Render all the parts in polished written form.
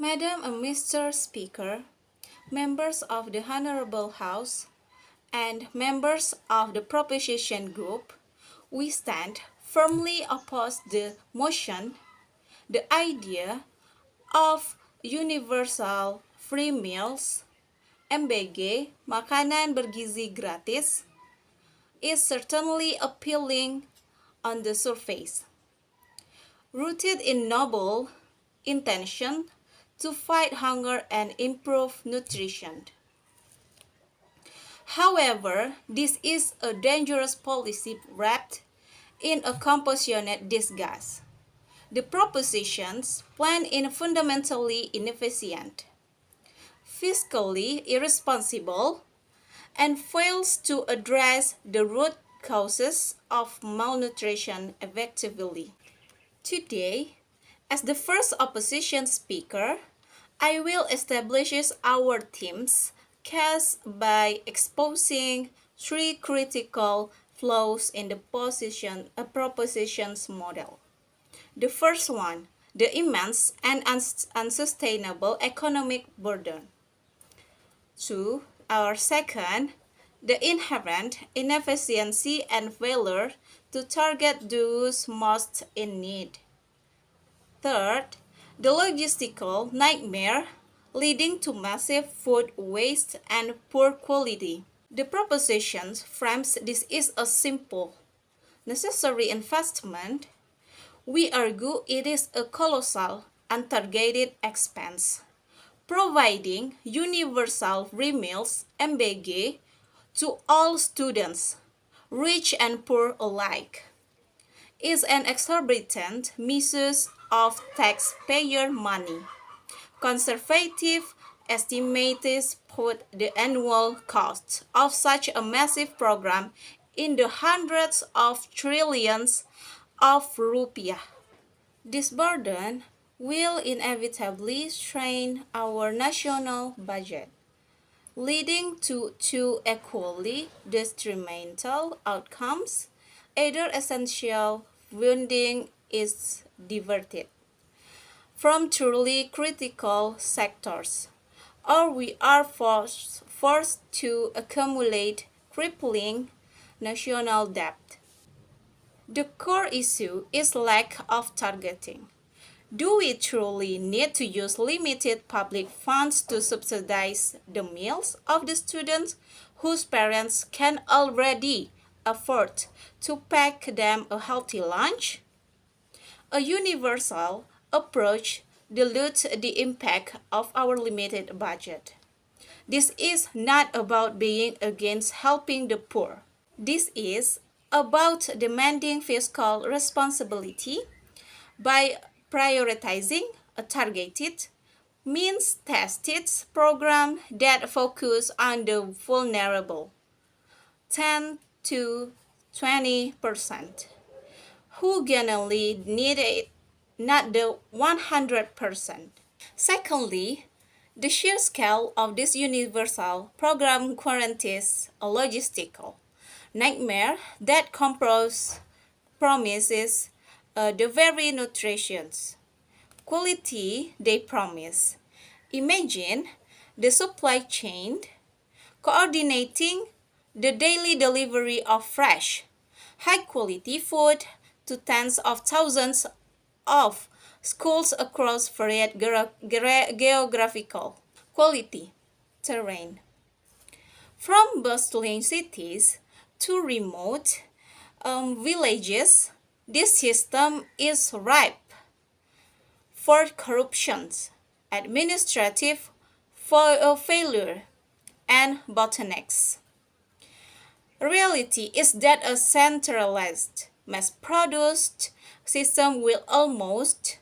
Madam and Mr. Speaker, members of the Honorable House, and members of the proposition group, we stand firmly opposed the motion, the idea of universal free meals, MBG, makanan bergizi gratis, is certainly appealing on the surface. Rooted in noble intention to fight hunger and improve nutrition. However, this is a dangerous policy wrapped in a compassionate disguise. The propositions plan in fundamentally inefficient, fiscally irresponsible, and fails to address the root causes of malnutrition effectively. Today, as the first opposition speaker, I will establish our team's case by exposing three critical flaws in the proposition's model. The first one, the immense and unsustainable economic burden. Two, our second, the inherent inefficiency and failure to target those most in need. Third, the logistical nightmare leading to massive food waste and poor quality. The proposition frames this is a simple, necessary investment. We argue it is a colossal, untargeted expense, providing universal free meals (MBG) to all students, rich and poor alike, is an exorbitant misuse of taxpayer money. Conservative estimates put the annual cost of such a massive program in the hundreds of trillions of rupiah. This burden will inevitably strain our national budget, leading to two equally detrimental outcomes. Either essential funding is diverted from truly critical sectors, or we are forced to accumulate crippling national debt. The core issue is lack of targeting. Do we truly need to use limited public funds to subsidize the meals of the students whose parents can already afford to pack them a healthy lunch? A universal approach dilutes the impact of our limited budget. This is not about being against helping the poor. This is about demanding fiscal responsibility by prioritizing a targeted, means-tested program that focuses on the vulnerable, 10 to 20%, who genuinely need it, not the 100%. Secondly, the sheer scale of this universal program guarantees a logistical nightmare that promises the very nutrition quality they promise. Imagine the supply chain coordinating the daily delivery of fresh, high-quality food to tens of thousands of schools across varied geographical quality terrain. From bustling cities to remote villages, this system is ripe for corruption, administrative failure, and bottlenecks. Reality is that a centralized, mass-produced system will almost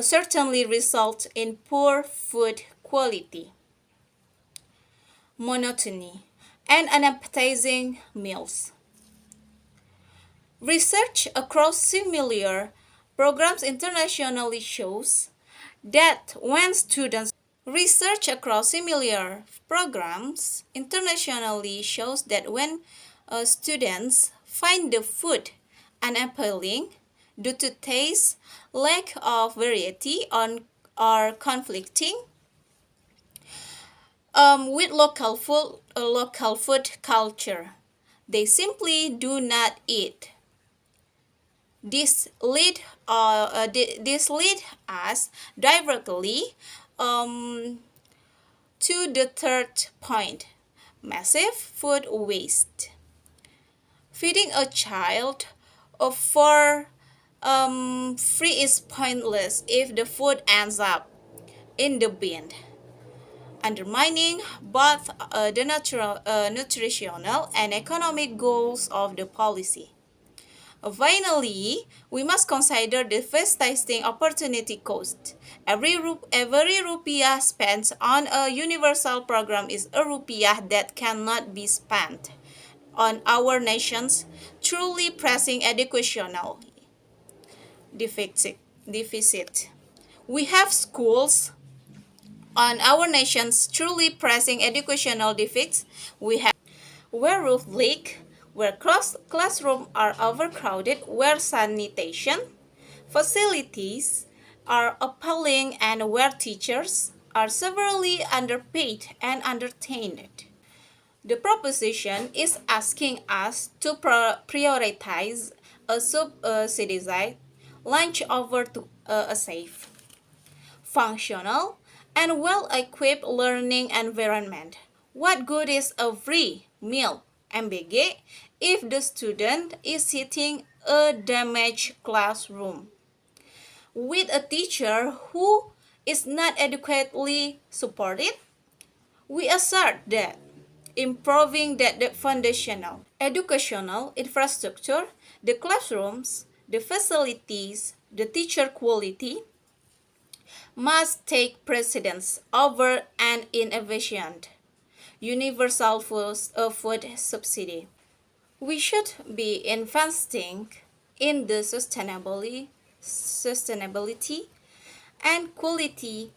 certainly result in poor food quality, monotony, and unappetizing meals. Research across similar programs internationally shows that when students find the food unappealing due to taste, lack of variety, are conflicting with local food culture. They simply do not eat. This lead us directly um, to the third point: massive food waste. Feeding a child for free is pointless if the food ends up in the bin, undermining both the nutritional and economic goals of the policy. Finally, we must consider the devastating opportunity cost. Every rupiah spent on a universal program is a rupiah that cannot be spent on our nation's truly pressing educational deficit. We have schools on our nation's truly pressing educational deficits. We have where roof leak, where classrooms are overcrowded, where sanitation facilities are appalling, and where teachers are severely underpaid and undertrained. The proposition is asking us to prioritize a subsidized lunch over to a safe, functional, and well-equipped learning environment. What good is a free meal (MBG) if the student is sitting a damaged classroom with a teacher who is not adequately supported? We assert that improving the foundational educational infrastructure, the classrooms, the facilities, the teacher quality must take precedence over an inefficient universal food subsidy. We should be investing in the sustainability and quality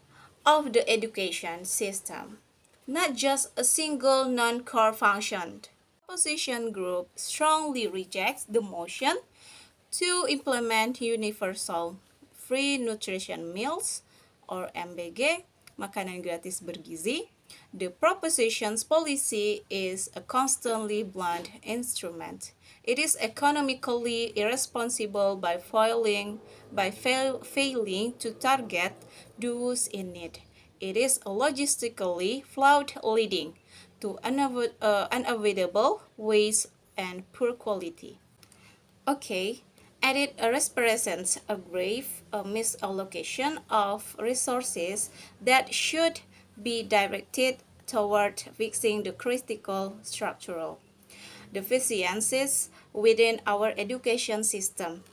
of the education system, not just a single non-core function. Opposition group strongly rejects the motion to implement universal free nutrition meals or MBG, makanan gratis bergizi. The proposition's policy is a constantly blunt instrument. It is economically irresponsible by failing to target those in need. It is logistically flawed, leading to unavoidable waste and poor quality. Okay, and it represents a grave misallocation of resources that should be directed toward fixing the critical structural deficiencies within our education system.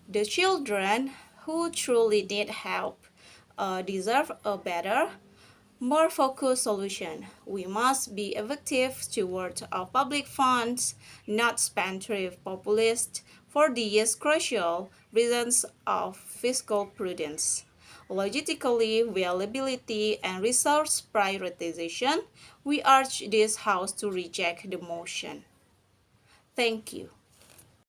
The children who truly need help deserve a better, more focused solution. We must be effective stewards of public funds, not spendthrift populists, for these crucial reasons of fiscal prudence, logistically viability, and resource prioritization. We urge this House to reject the motion. Thank you.